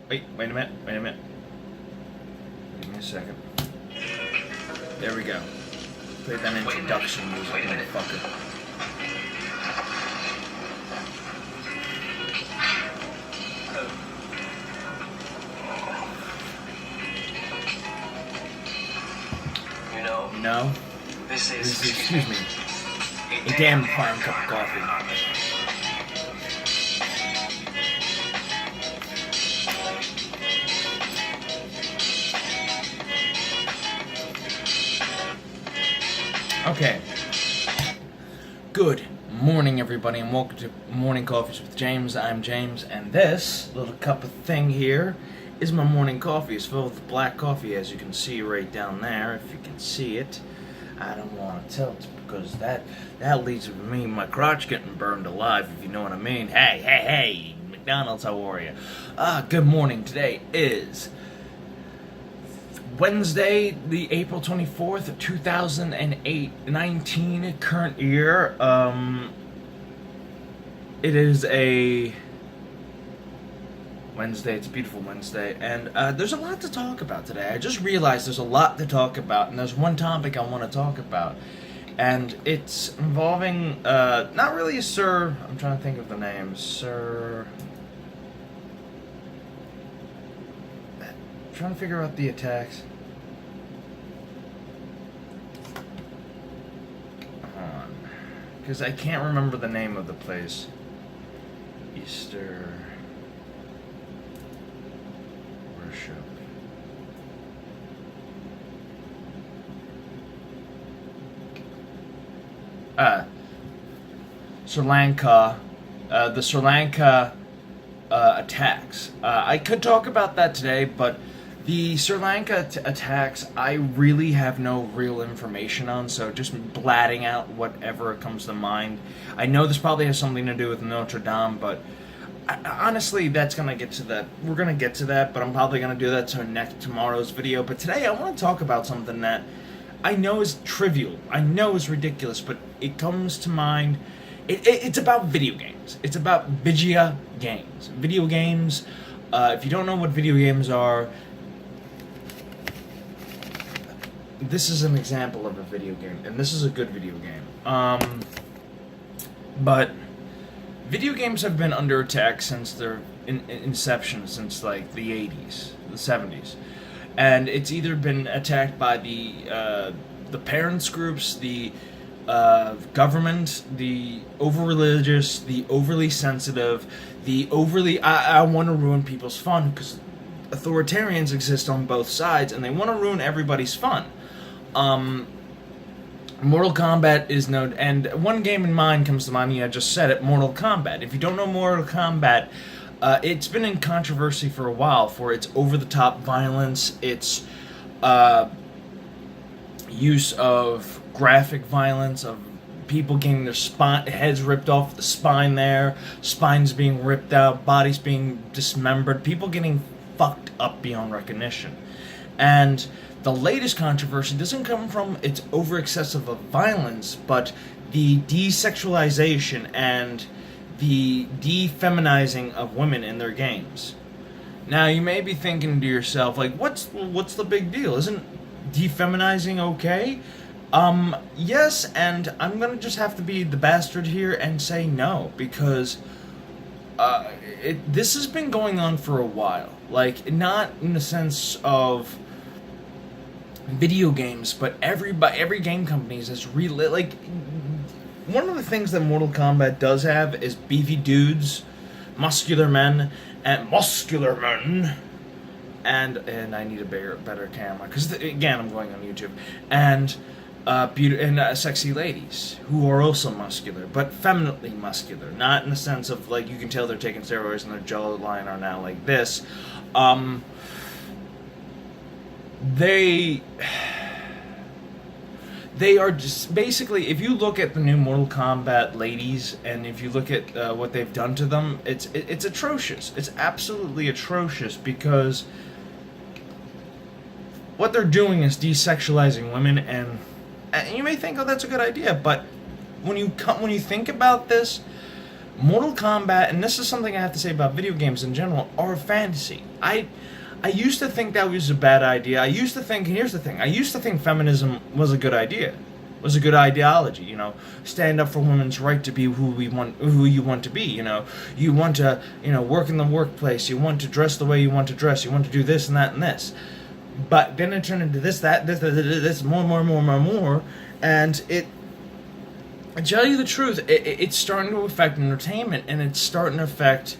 Wait a minute. Give me a second. There we go. Play that introduction music, motherfucker. You know? This is, excuse me, a damn fine cup of coffee. Okay. Good morning, everybody, and welcome to Morning Coffees with James. I'm James, and this little cup of thing here is my morning coffee. It's filled with black coffee, as you can see right down there. If you can see it, I don't want to tilt because that leads to me my crotch getting burned alive, if you know what I mean. Hey, McDonald's, how are you? Good morning. Today is Wednesday, the April 24th, 2019, current year. It is a Wednesday. It's a beautiful Wednesday, and there's a lot to talk about today. I just realized there's a lot to talk about, and there's one topic I want to talk about, and it's involving not really a Sir. I'm trying to think of the name. Sir. I'm trying to figure out the attacks. Hold on, because I can't remember the name of the place. Easter worship. Sri Lanka, the Sri Lanka attacks. I could talk about that today, but the Sri Lanka attacks, I really have no real information on, so just blatting out whatever comes to mind. I know this probably has something to do with Notre Dame, but honestly, that's gonna get to that. We're gonna get to that, but I'm probably gonna do that tomorrow's video. But today, I want to talk about something that I know is trivial. I know is ridiculous, but it comes to mind. It's about video games. It's about video games. Video games. If you don't know what video games are, this is an example of a video game, and this is a good video game. But video games have been under attack since their inception, since like the 80s, the 70s, and it's either been attacked by the parents groups, the government, the over-religious, the overly sensitive, the overly I want to ruin people's fun, because authoritarians exist on both sides, and they want to ruin everybody's fun. Mortal Kombat is known, and one game in mind comes to mind. I just said it, Mortal Kombat. If you don't know Mortal Kombat, it's been in controversy for a while for its over-the-top violence, its use of graphic violence, of people getting their heads ripped off, the spine there, spines being ripped out, bodies being dismembered, people getting fucked up beyond recognition. And the latest controversy doesn't come from its over-excessive of violence, but the desexualization and the defeminizing of women in their games. Now, you may be thinking to yourself, like, what's the big deal? Isn't defeminizing okay? Yes, and I'm gonna just have to be the bastard here and say no, because this has been going on for a while. Like, not in the sense of video games, but every game companies is really, like, one of the things that Mortal Kombat does have is beefy dudes, muscular men, and I need a better camera, because again, I'm going on YouTube, and sexy ladies who are also muscular, but femininely muscular, not in the sense of, like, you can tell they're taking steroids and their jawline are now like this. They are just basically, if you look at the new Mortal Kombat ladies, and if you look at what they've done to them, it's atrocious. It's absolutely atrocious, because what they're doing is desexualizing women, and you may think, oh, that's a good idea, but when you think about this, Mortal Kombat, and this is something I have to say about video games in general, are fantasy. I used to think that was a bad idea. I used to think, and here's the thing, I used to think feminism was a good idea. Was a good ideology, you know, stand up for women's right to be who you want to be, you know. You want to, you know, work in the workplace, you want to dress the way you want to dress, you want to do this and that and this. But then it turned into this, more, and I tell you the truth, it's starting to affect entertainment, and it's starting to affect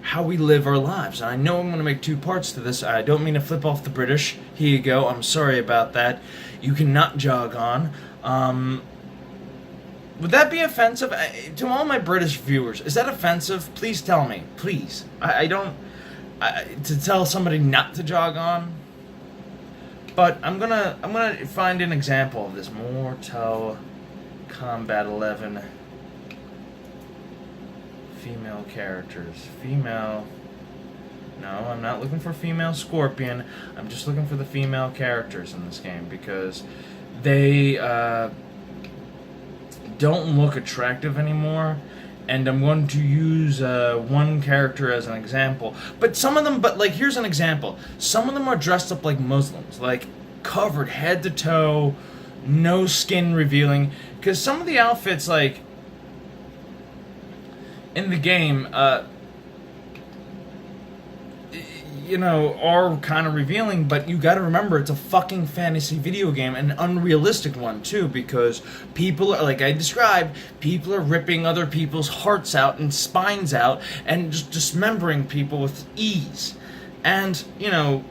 how we live our lives. And I know I'm going to make two parts to this. I don't mean to flip off the British. Here you go. I'm sorry about that. You cannot jog on. Would that be offensive to all my British viewers? Is that offensive? Please tell me. Please. I don't to tell somebody not to jog on. But I'm gonna find an example of this. Mortal Kombat 11 female characters. Female. No, I'm not looking for female Scorpion. I'm just looking for the female characters in this game because they don't look attractive anymore. And I'm going to use one character as an example. But some of them, here's an example. Some of them are dressed up like Muslims, like covered head to toe, no skin revealing. Because some of the outfits, like, in the game, you know, are kind of revealing, but you gotta remember it's a fucking fantasy video game, an unrealistic one too, because people are, like I described, people are ripping other people's hearts out and spines out and just dismembering people with ease. And, you know,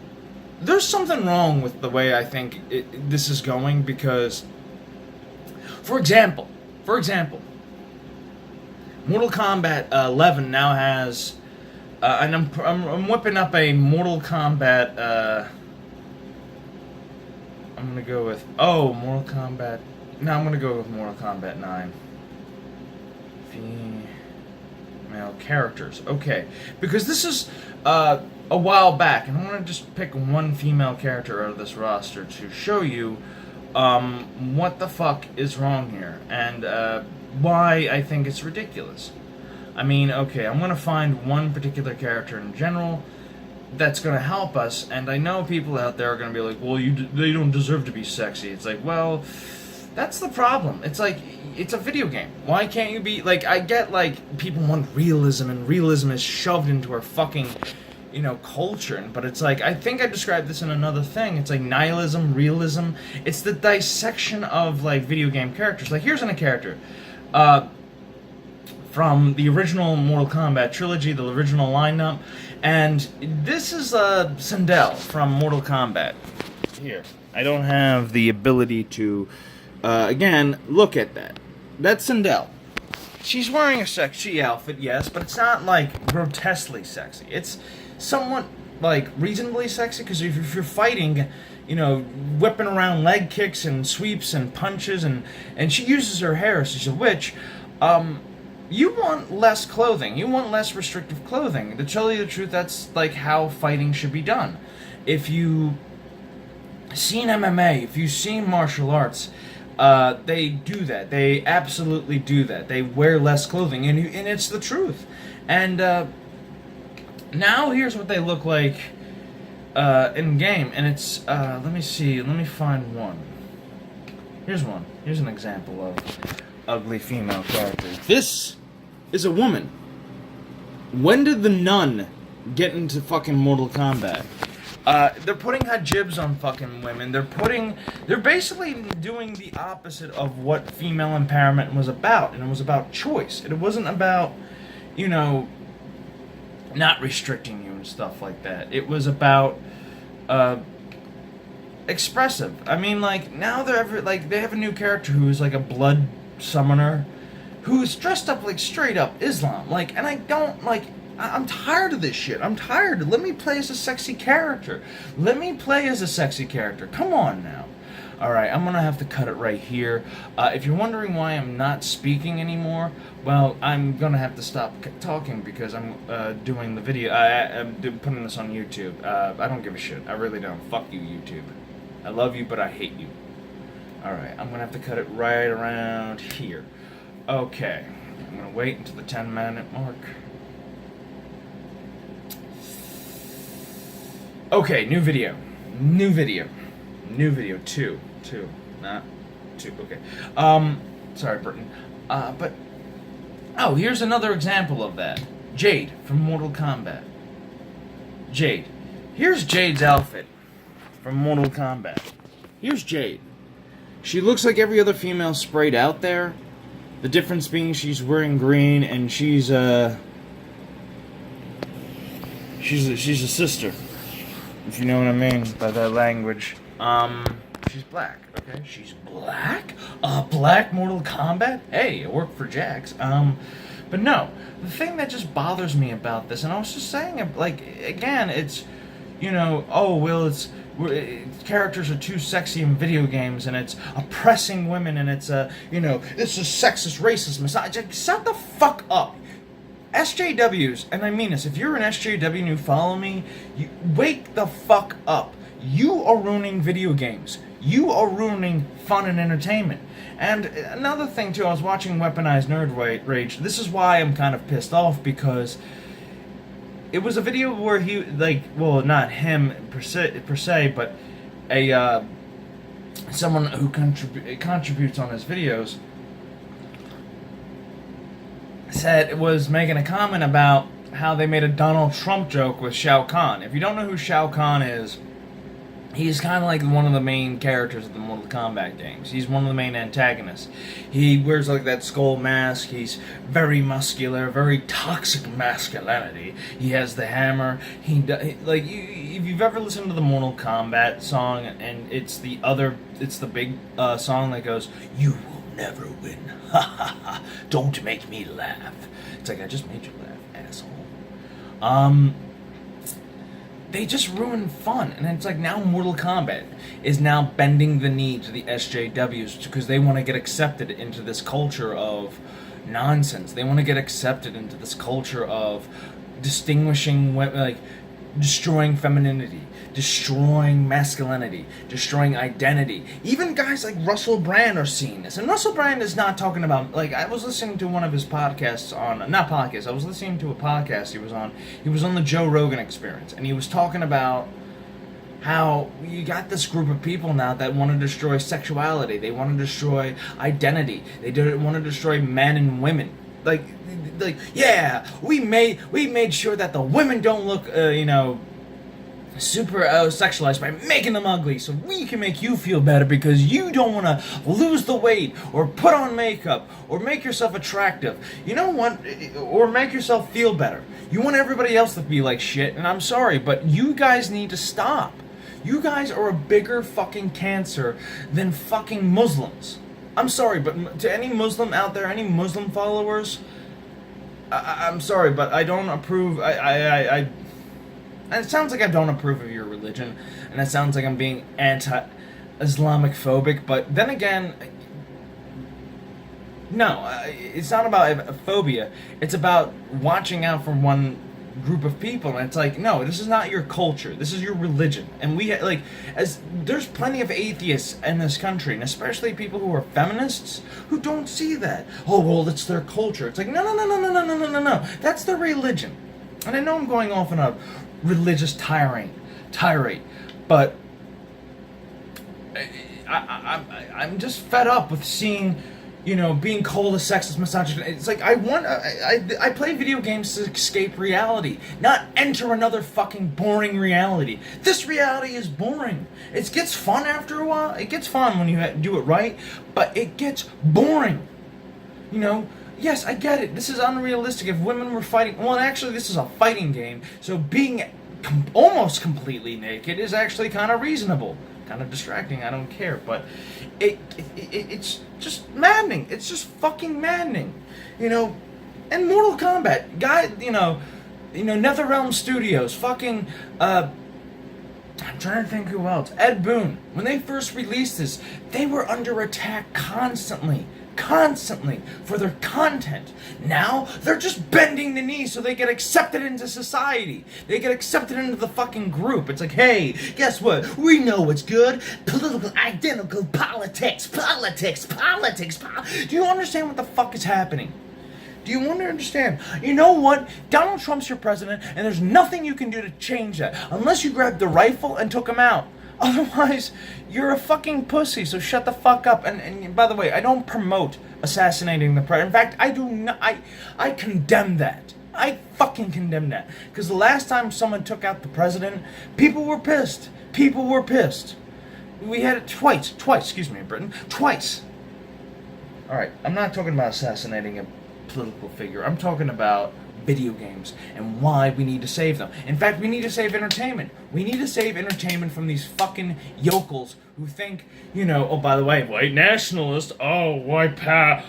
there's something wrong with the way I think this is going, because, for example, Mortal Kombat 11 now has, and I'm whipping up a Mortal Kombat. I'm gonna go with Mortal Kombat. No, I'm gonna go with Mortal Kombat 9. Female characters. Okay, because this is a while back, and I'm gonna just pick one female character out of this roster to show you what the fuck is wrong here and why I think it's ridiculous. I mean, okay, I'm going to find one particular character in general that's going to help us, and I know people out there are going to be like, well, they don't deserve to be sexy. It's like, well, that's the problem. It's like, it's a video game. Why can't you be, like, I get, like, people want realism, and realism is shoved into our fucking, you know, culture, but it's like, I think I described this in another thing. It's like nihilism, realism. It's the dissection of, like, video game characters. Like, here's a character. From the original Mortal Kombat trilogy, the original lineup, and this is Sindel from Mortal Kombat. Here, I don't have the ability to, again, look at that. That's Sindel. She's wearing a sexy outfit, yes, but it's not, like, grotesquely sexy. It's somewhat, like, reasonably sexy, because if you're fighting, you know, whipping around leg kicks and sweeps and punches, and she uses her hair, she's a witch, you want less clothing. You want less restrictive clothing. To tell you the truth, that's like how fighting should be done. If you've seen MMA, if you've seen martial arts, they do that. They absolutely do that. They wear less clothing, and it's the truth. And now here's what they look like in game, and it's let me see. Let me find one. Here's one. Here's an example of ugly female character. This is a woman. When did the nun get into fucking Mortal Kombat? They're putting hijabs on fucking women. They're basically doing the opposite of what female empowerment was about, and it was about choice. It wasn't about, you know, not restricting you and stuff like that. It was about expressive. I mean, like, now they have a new character who is like a blood summoner who's dressed up like straight up Islam, like, and I don't, like, I'm tired of this shit. I'm tired. Let me play as a sexy character. Come on now. Alright, I'm gonna have to cut it right here. If you're wondering why I'm not speaking anymore, well, I'm gonna have to stop talking because I'm doing the video. I'm putting this on YouTube. I don't give a shit. I really don't. Fuck you, YouTube. I love you, but I hate you. Alright, I'm gonna have to cut it right around here. Okay. I'm gonna wait until the 10-minute mark. Okay, new video. Two, not two, okay. Sorry, Britain. But, oh, here's another example of that. Jade from Mortal Kombat. Jade. Here's Jade's outfit from Mortal Kombat. Here's Jade. She looks like every other female sprayed out there. The difference being she's wearing green and she's a sister. If you know what I mean by that language. She's black, okay? She's black? Black Mortal Kombat? Hey, it worked for Jax. But no, the thing that just bothers me about this, and I was just saying, like, again, it's, you know, oh, well, characters are too sexy in video games, and it's oppressing women, and it's, you know, this is sexist, racist, misogynist. Shut the fuck up. SJWs, and I mean this, if you're an SJW and you follow me, you wake the fuck up. You are ruining video games. You are ruining fun and entertainment. And another thing too, I was watching Weaponized Nerd Rage. This is why I'm kind of pissed off, because it was a video where he, like, well, not him per se, but a someone who contributes on his videos was making a comment about how they made a Donald Trump joke with Shao Kahn. If you don't know who Shao Kahn is, he's kind of like one of the main characters of the Mortal Kombat games. He's one of the main antagonists. He wears like that skull mask. He's very muscular, very toxic masculinity. He has the hammer. If you've ever listened to the Mortal Kombat song, and it's the big song that goes, "You will never win. Ha ha ha. Don't make me laugh." It's like, I just made you laugh, asshole. They just ruined fun, and it's like now Mortal Kombat is now bending the knee to the SJWs because they want to get accepted into this culture of nonsense. They want to get accepted into this culture of distinguishing, like, destroying femininity, destroying masculinity, destroying identity. Even guys like Russell Brand are seeing this. And Russell Brand is not talking about, like, I was listening to one of his podcasts I was listening to a podcast he was on. He was on the Joe Rogan Experience, and he was talking about how you got this group of people now that want to destroy sexuality. They want to destroy identity. They want to destroy men and women. Like, yeah, we made sure that the women don't look, super sexualized by making them ugly, so we can make you feel better because you don't want to lose the weight or put on makeup or make yourself attractive. You know what? Or make yourself feel better. You want everybody else to be like shit, and I'm sorry, but you guys need to stop. You guys are a bigger fucking cancer than fucking Muslims. I'm sorry, but to any Muslim out there, any Muslim followers, I'm sorry, but I don't approve. And it sounds like I don't approve of your religion, and it sounds like I'm being anti-Islamic phobic, but then again, no, it's not about phobia. It's about watching out for one group of people, and it's like, no, this is not your culture. This is your religion, and there's plenty of atheists in this country, and especially people who are feminists who don't see that. Oh, well, it's their culture. It's like, no. That's their religion. And I know I'm going off on a religious tirade, but I'm just fed up with seeing, being called a sexist, misogynist. It's like, I play video games to escape reality, not enter another fucking boring reality. This reality is boring. It gets fun after a while. It gets fun when you do it right, but it gets boring. Yes, I get it. This is unrealistic. If women were fighting... Well, actually, this is a fighting game, so being almost completely naked is actually kind of reasonable. Kind of distracting, I don't care, but it's just maddening. It's just fucking maddening. And Mortal Kombat, NetherRealm Studios, fucking, I'm trying to think who else. Ed Boon. When they first released this, they were under attack constantly for their content. Now, they're just bending the knee so they get accepted into society. They get accepted into the fucking group. It's like, hey, guess what? We know what's good. Political identical politics. Do you understand what the fuck is happening? Do you want to understand? You know what? Donald Trump's your president, and there's nothing you can do to change that unless you grabbed the rifle and took him out. Otherwise, you're a fucking pussy, so shut the fuck up. And by the way, I don't promote assassinating the president. In fact, I do not. I condemn that. I fucking condemn that. Because the last time someone took out the president, people were pissed. People were pissed. We had it twice, excuse me, Britain, twice. Alright, I'm not talking about assassinating a political figure. I'm talking about video games and why we need to save them. In fact, we need to save entertainment. We need to save entertainment from these fucking yokels who think, you know, oh, by the way, white nationalist, oh,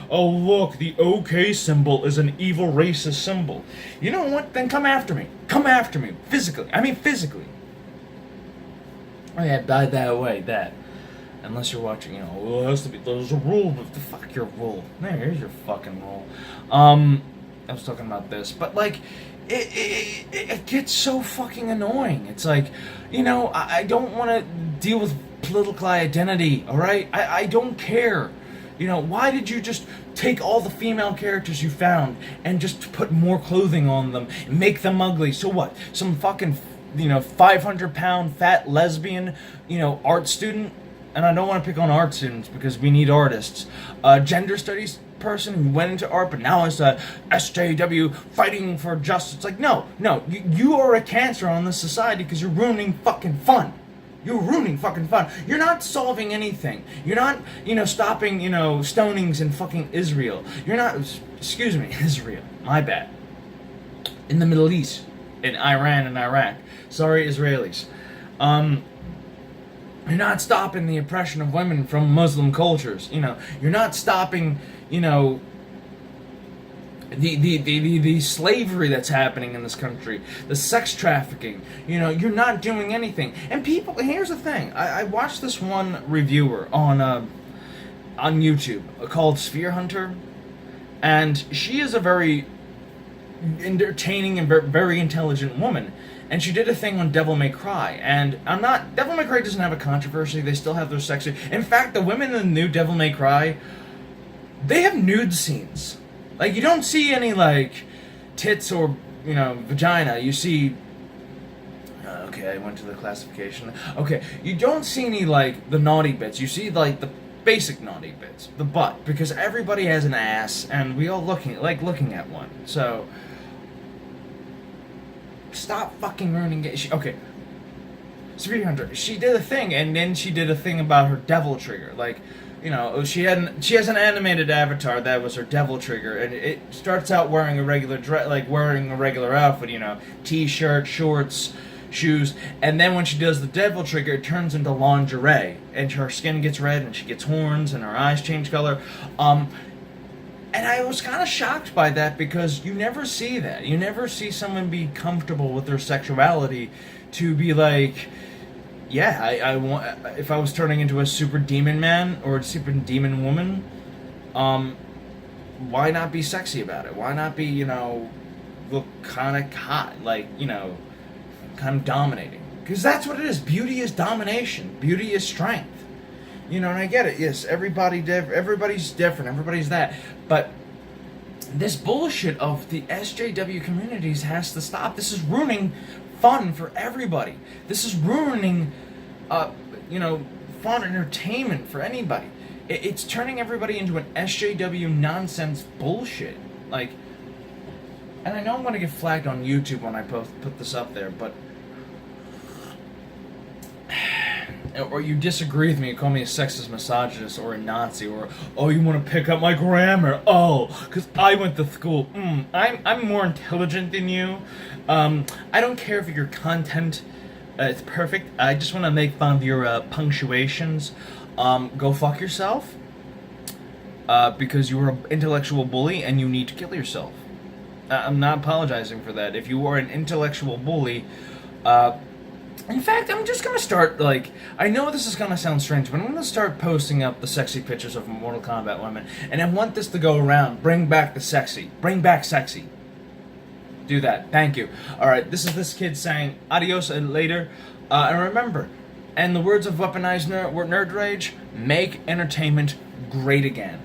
oh, look, the OK symbol is an evil racist symbol. You know what? Then come after me. Come after me. Physically. I mean, physically. Oh, yeah, died that way, that. Unless you're watching, you know, well, it has to be, there's a rule, but the fuck your rule. Here's your fucking rule. I was talking about this, but like, it gets so fucking annoying. It's like, you know, I don't want to deal with political identity, alright? I don't care. You know, why did you just take all the female characters you found and just put more clothing on them and make them ugly? So what? Some fucking, you know, 500-pound fat lesbian, you know, art student? And I don't want to pick on art students because we need artists. Gender studies person who went into art but now is a SJW fighting for justice. It's like, no, you are a cancer on this society because you're ruining fucking fun. You're ruining fucking fun. You're not solving anything. You're not, you know, stopping, you know, stonings in fucking Israel. You're not, excuse me, Israel. My bad. In the Middle East. In Iran and Iraq. Sorry, Israelis. You're not stopping the oppression of women from Muslim cultures. You know, you're not stopping, you know, the slavery that's happening in this country, the sex trafficking. You know, you're not doing anything. And people, here's the thing. I watched this one reviewer on YouTube called Sphere Hunter, and she is a very entertaining and very intelligent woman. And she did a thing on Devil May Cry, and Devil May Cry doesn't have a controversy, they still have their sexy. In fact, the women in the new Devil May Cry, they have nude scenes. Like, you don't see any, like, tits or, you know, vagina, you see, okay, I went to the classification, okay, you don't see any, like, the naughty bits, you see, like, the basic naughty bits, the butt, because everybody has an ass, and we all looking at one, so stop fucking ruining it. Okay, Speed Hunter, she did a thing, and then she did a thing about her devil trigger. Like, you know, she has an animated avatar that was her devil trigger, and it starts out wearing a regular wearing a regular outfit, you know, t-shirt, shorts, shoes, and then when she does the devil trigger, it turns into lingerie, and her skin gets red, and she gets horns, and her eyes change color. And I was kind of shocked by that because you never see that. You never see someone be comfortable with their sexuality to be like, yeah, I want. If I was turning into a super demon man or a super demon woman, why not be sexy about it? Why not be, you know, look kind of hot, like, you know, kind of dominating? Because that's what it is. Beauty is domination. Beauty is strength. You know, and I get it. Yes, everybody's different. Everybody's that. But this bullshit of the SJW communities has to stop. This is ruining fun for everybody. This is ruining, you know, fun entertainment for anybody. It's turning everybody into an SJW nonsense bullshit. Like, and I know I'm going to get flagged on YouTube when I put this up there, but or you disagree with me and call me a sexist misogynist or a Nazi, or, oh, you want to pick up my grammar, oh, because I went to school. I'm more intelligent than you. I don't care if your content is perfect. I just want to make fun of your punctuations. Go fuck yourself, because you were an intellectual bully and you need to kill yourself. I'm not apologizing for that. If you are an intellectual bully, in fact, I'm just going to start, like, I know this is going to sound strange, but I'm going to start posting up the sexy pictures of Mortal Kombat women, and I want this to go around. Bring back the sexy. Bring back sexy. Do that. Thank you. Alright, this is this kid saying, adios and later. And remember, in the words of Weaponized Nerd Rage, make entertainment great again.